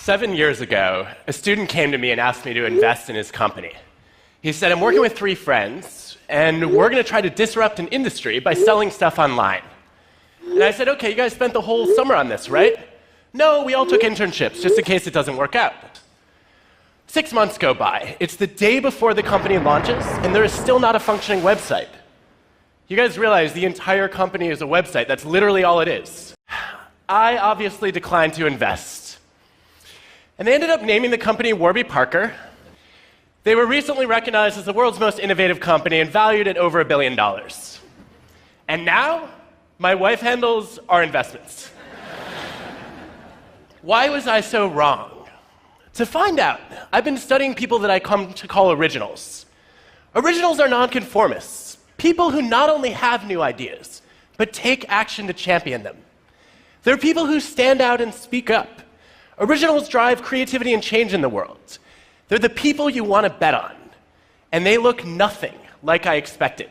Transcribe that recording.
7 years ago, a student came to me and asked me to invest in his company. He said, I'm working with 3 friends, and we're going to try to disrupt an industry by selling stuff online. And I said, okay, you guys spent the whole summer on this, right? No, we all took internships, just in case it doesn't work out. 6 months go by. It's the day before the company launches, and there is still not a functioning website. You guys realize the entire company is a website. That's literally all it is. I obviously declined to invest. And they ended up naming the company Warby Parker. They were recently recognized as the world's most innovative company and valued at over $1 billion. And now, my wife handles our investments. Why was I so wrong? To find out, I've been studying people that I come to call originals. Originals are nonconformists, people who not only have new ideas, but take action to champion them. They're people who stand out and speak up. Originals drive creativity and change in the world. They're the people you want to bet on, and they look nothing like I expected.